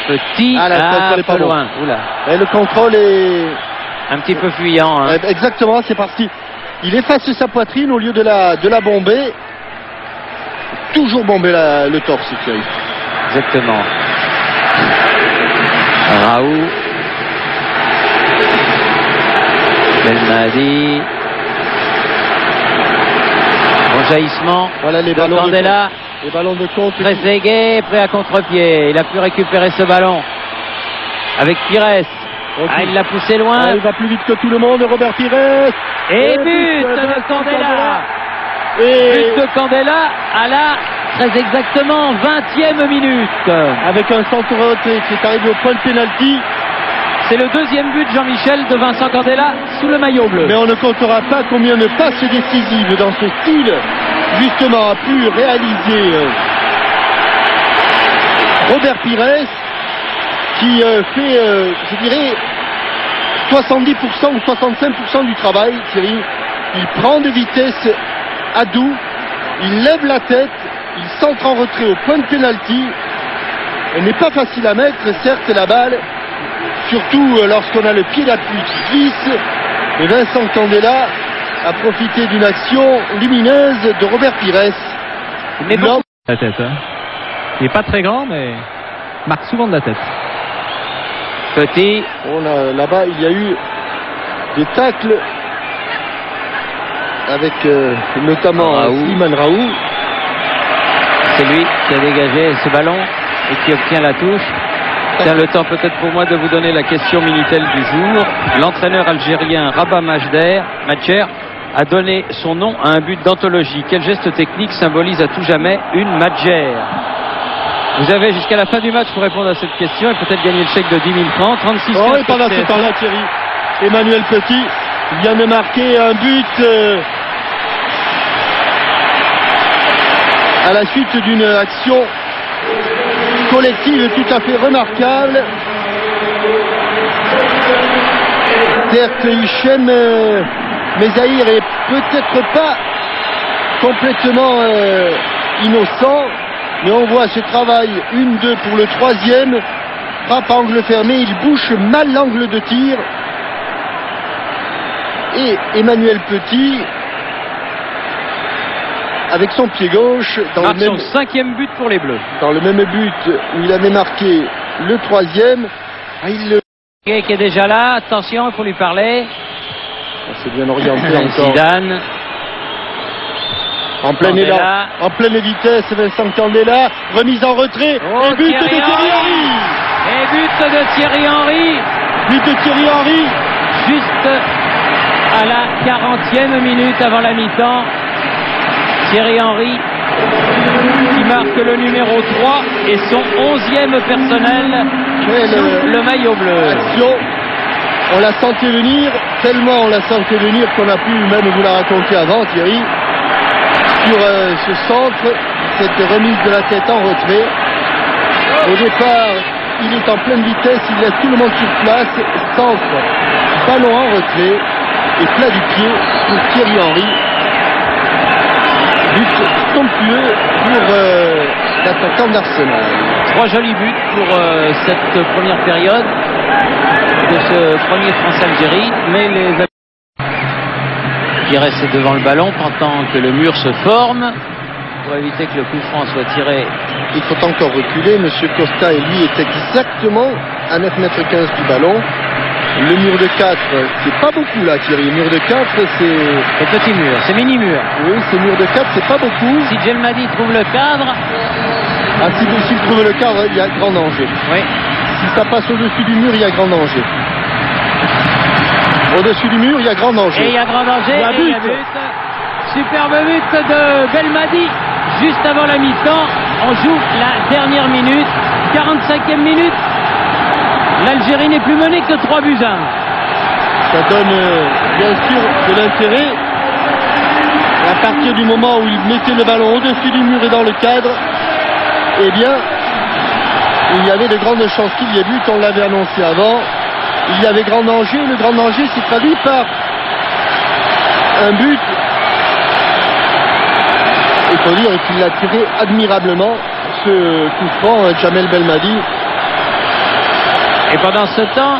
Petit, le contrôle est pas bon. loin. Oula. Et le contrôle est un petit peu fuyant. Hein. Exactement, c'est parti. Il efface sa poitrine au lieu de la bomber. Toujours bomber le torse, Thierry. Exactement. Raoult. Belmadi. Bon jaillissement. Voilà les ballons Candela. Les ballons de compte. Trezeguet, prêt à contre-pied. Il a pu récupérer ce ballon. Avec Pires. Il l'a poussé loin. Il va plus vite que tout le monde, Robert Pires. Et but de Candela. But de Candela à la très exactement 20e minute. Avec un centre retrait qui est arrivé au point de pénalty. C'est le deuxième but, Jean-Michel, de Vincent Candela sous le maillot bleu. Mais on ne comptera pas combien de passes décisives dans ce style, justement, a pu réaliser Robert Pires, qui fait, je dirais, 70% ou 65% du travail, Thierry. Il prend de vitesse à doux, il lève la tête, il centre en retrait au point de pénalty. Elle n'est pas facile à mettre, certes, la balle. Surtout lorsqu'on a le pied d'appui qui glisse. Et Vincent Candela a profité d'une action lumineuse de Robert Pires. Mais bon, la tête. Hein. Il n'est pas très grand, mais marque souvent de la tête. Petit. Là-bas, il y a eu des tacles avec notamment Slimane Raoult. C'est lui qui a dégagé ce ballon et qui obtient la touche. C'est le temps peut-être pour moi de vous donner la question Minitel du jour. L'entraîneur algérien Rabat Majder a donné son nom à un but d'anthologie. Quel geste technique symbolise à tout jamais une Majder? Vous avez jusqu'à la fin du match pour répondre à cette question et peut-être gagner le chèque de 10 000 francs. 36 et pendant ce temps-là, Thierry, Emmanuel Petit vient de marquer un but à la suite d'une action collective tout à fait remarquable. Certes, Hichem Mezaïr est peut-être pas complètement innocent, mais on voit ce travail, 1-2 pour le troisième, frappe à angle fermé, il bouche mal l'angle de tir. Et Emmanuel Petit, avec son pied gauche, dans le même, son 5e but pour les Bleus. Dans le même but où il avait marqué le troisième, qui est déjà là, attention, il faut lui parler. C'est bien orienté encore. Zidane. En pleine élan, en pleine vitesse, Vincent Candela, remise en retrait, et but de Thierry Henry. Et but de Thierry Henry. But de Thierry Henry. Juste à la 40e minute avant la mi-temps. Thierry Henry qui marque le numéro 3 et son 11e personnel sous le maillot bleu. Action. On l'a senti venir, tellement on l'a senti venir qu'on a pu même vous la raconter avant, Thierry. Sur ce centre, cette remise de la tête en retrait. Au départ, il est en pleine vitesse, il laisse tout le monde sur place, centre, ballon en retrait et plat du pied pour Thierry Henry. But somptueux pour l'attaquant d'Arsenal. 3 jolis buts pour cette première période de ce premier France-Algérie, mais les qui restent devant le ballon pendant que le mur se forme pour éviter que le coup franc soit tiré. Il faut encore reculer. Monsieur Costa et lui est exactement à 9,15 m du ballon. Le mur de 4, c'est pas beaucoup là, Thierry. Le mur de 4, c'est... Le petit mur, c'est mini-mur. Oui, c'est mur de 4, c'est pas beaucoup. Si Djelmadi trouve le cadre... Ah, s'il trouve le cadre, il y a grand danger. Oui. Si ça passe au-dessus du mur, il y a grand danger. Au-dessus du mur, il y a grand danger. Et il y a grand danger, il y a but. Superbe but de Belmadi, juste avant la mi-temps. On joue la dernière minute, 45e minute. L'Algérie n'est plus menée que 3 buts à 1. Ça donne bien sûr de l'intérêt. À partir du moment où il mettait le ballon au-dessus du mur et dans le cadre, eh bien, il y avait de grandes chances qu'il y ait but. On l'avait annoncé avant. Il y avait grand danger. Le grand danger s'est traduit par un but. Il faut dire qu'il l'a tiré admirablement, ce coup franc, Jamel Belmadi. Et pendant ce temps,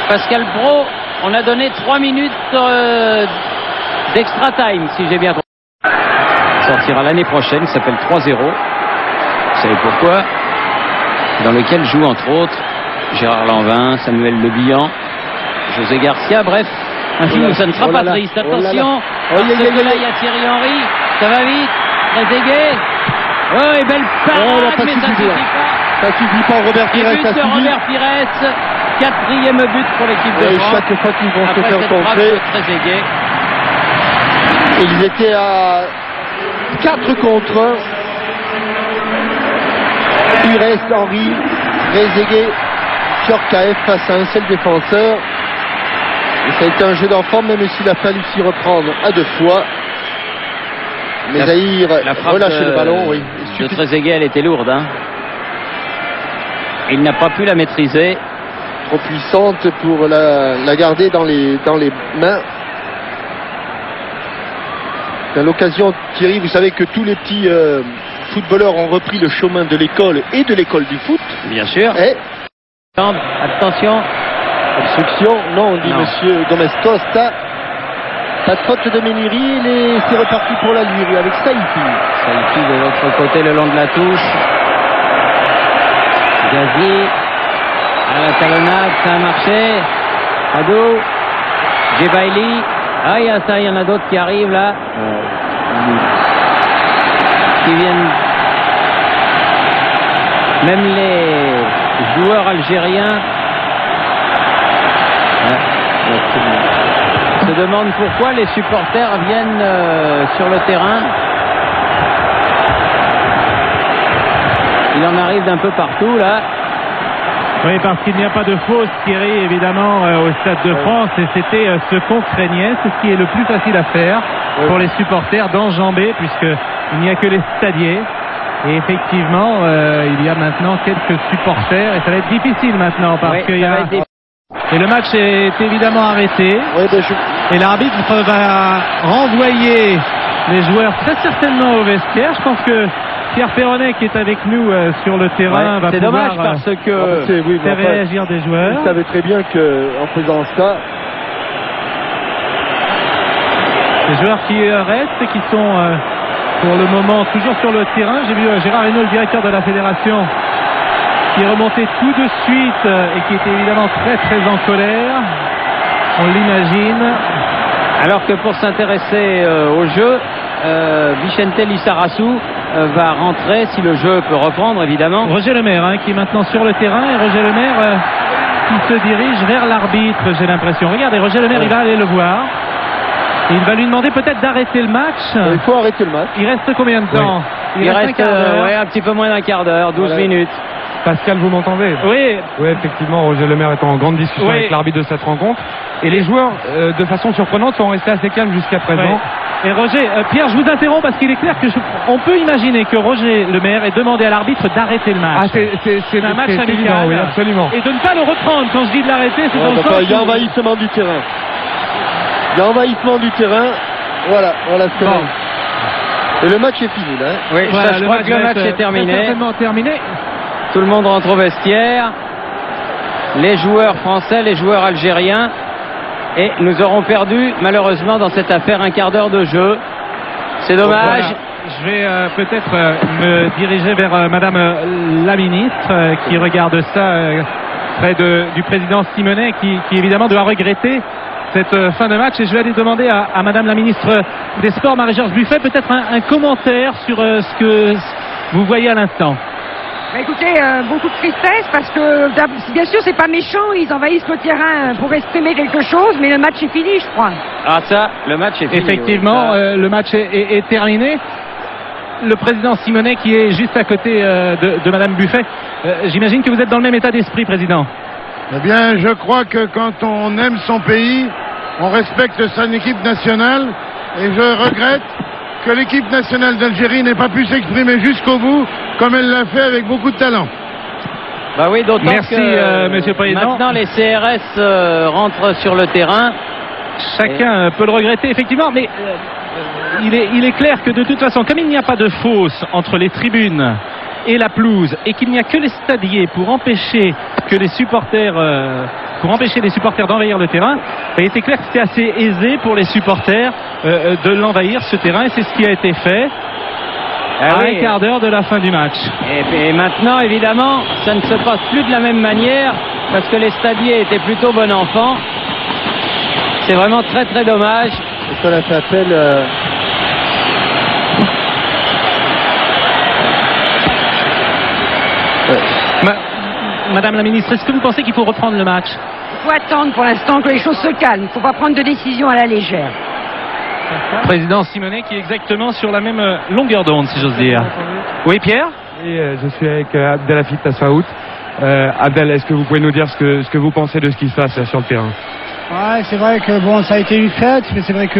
Pascal Praud, on a donné 3 minutes d'extra time, si j'ai bien compris. Sortira l'année prochaine, s'appelle 3-0. Vous savez pourquoi? Dans lequel jouent entre autres Gérard Lanvin, Samuel Le Bihan, José Garcia, bref, un film où ça ne sera pas triste. Attention, parce que là il y a Thierry Henry, ça va vite, Trezeguet. Oh, et belle parade, mais ça suffit pas. Ça suffit pas, Robert Pires. Et but de Robert Pires, 4e but pour l'équipe de France. Chaque fois qu'ils vont après se faire cette frappe contrer, de Trezeguet. ils étaient à 4 contre 1. Pires, Henry, Trezeguet, Djorkaeff face à un seul défenseur. Et ça a été un jeu d'enfant, même s'il a fallu s'y reprendre à 2 fois. Mais Zahir relâche le ballon, oui. De Trezeguet, elle était lourde. Hein. Il n'a pas pu la maîtriser. Trop puissante pour la garder dans les mains. À l'occasion, Thierry, vous savez que tous les petits footballeurs ont repris le chemin de l'école et de l'école du foot. Bien sûr. Et attention. Obstruction, non, on dit monsieur Domestosta. Pas de faute de Méniri, et c'est reparti pour la Lyre avec Saïfi. Saïfi de l'autre côté, le long de la touche. Gazier à la talonnade, ça a marché. Ado, Djebaili. Ah, il y en a d'autres qui arrivent là. Qui viennent. Même les joueurs algériens se demandent pourquoi les supporters viennent sur le terrain. Il en arrive d'un peu partout là. Oui, parce qu'il n'y a pas de fausse, Thierry, évidemment, au Stade de France, et c'était ce qu'on craignait. C'est ce qui est le plus facile à faire pour les supporters d'enjamber, puisqu'il n'y a que les stadiers. Et effectivement, il y a maintenant quelques supporters, et ça va être difficile maintenant, parce qu'il y a... Et le match est évidemment arrêté. Oui, et l'arbitre va renvoyer les joueurs très certainement au vestiaire. Je pense que Pierre Perronnet, qui est avec nous sur le terrain, va pouvoir... C'est dommage parce que faire réagir des joueurs. Vous savez très bien qu'en faisant ça... Les joueurs qui restent et qui sont pour le moment toujours sur le terrain. J'ai vu Gérard Hinault, le directeur de la fédération, qui est remonté tout de suite et qui était évidemment très très en colère. On l'imagine. Alors que pour s'intéresser au jeu, Vicente Lizarazu va rentrer, si le jeu peut reprendre évidemment. Roger Lemaire qui est maintenant sur le terrain, et Roger Lemaire qui se dirige vers l'arbitre, j'ai l'impression. Regardez, Roger Lemaire, il va aller le voir. Et il va lui demander peut-être d'arrêter le match. Il faut arrêter le match. Il reste combien de temps? Il reste un petit peu moins d'un quart d'heure, 12 minutes. Pascal, vous m'entendez? Oui. Oui, effectivement, Roger Lemaire est en grande discussion avec l'arbitre de cette rencontre. Et les joueurs, de façon surprenante, sont restés assez calmes jusqu'à présent. Et Roger, Pierre, je vous interromps parce qu'il est clair que on peut imaginer que Roger Lemaire ait demandé à l'arbitre d'arrêter le match. C'est un match amical. Évident, oui, absolument. Et de ne pas le reprendre. Quand je dis de l'arrêter, c'est dans le sens. Il y a envahissement du terrain. Il y a envahissement du terrain. Voilà ce que Et le match est fini là. Oui, voilà, je crois que le match est terminé. Certainement terminé. Tout le monde rentre au vestiaire. Les joueurs français, les joueurs algériens. Et nous aurons perdu, malheureusement, dans cette affaire, un quart d'heure de jeu. C'est dommage. Voilà. Je vais peut-être me diriger vers Madame la ministre qui regarde ça près du président Simonet qui évidemment doit regretter cette fin de match. Et je vais aller demander à Madame la ministre des Sports, Marie-Georges Buffet, peut-être un commentaire sur ce que vous voyez à l'instant. Bah écoutez, beaucoup de tristesse parce que bien sûr c'est pas méchant, ils envahissent le terrain pour exprimer quelque chose, mais le match est fini, je crois. Ah ça, le match est fini. Effectivement, le match est terminé. Le président Simonet qui est juste à côté de Madame Buffet. J'imagine que vous êtes dans le même état d'esprit, président. Eh bien, je crois que quand on aime son pays, on respecte son équipe nationale, et je regrette que l'équipe nationale d'Algérie n'ait pas pu s'exprimer jusqu'au bout comme elle l'a fait avec beaucoup de talent. Bah oui, d'autant merci, que Monsieur le Président. Maintenant les CRS rentrent sur le terrain. Chacun peut le regretter effectivement, mais il est clair que de toute façon, comme il n'y a pas de fosse entre les tribunes et la pelouse, et qu'il n'y a que les stadiers pour empêcher que les supporters, pour empêcher les supporters d'envahir le terrain, il était clair que c'était assez aisé pour les supporters de l'envahir ce terrain, et c'est ce qui a été fait à un quart d'heure de la fin du match. Et maintenant, évidemment, ça ne se passe plus de la même manière parce que les stadiers étaient plutôt bon enfant. C'est vraiment très très dommage. Est-ce qu'on a fait appel Madame la ministre, est-ce que vous pensez qu'il faut reprendre le match? Il faut attendre pour l'instant que les choses se calment. Il ne faut pas prendre de décision à la légère. Président Simonet qui est exactement sur la même longueur d'onde, si j'ose dire. Oui, Pierre? Et je suis avec Abdelhafid Tassaout. Abdel, est-ce que vous pouvez nous dire ce que vous pensez de ce qui se passe là, sur le terrain? Ouais, c'est vrai que bon, ça a été une fête, mais c'est vrai que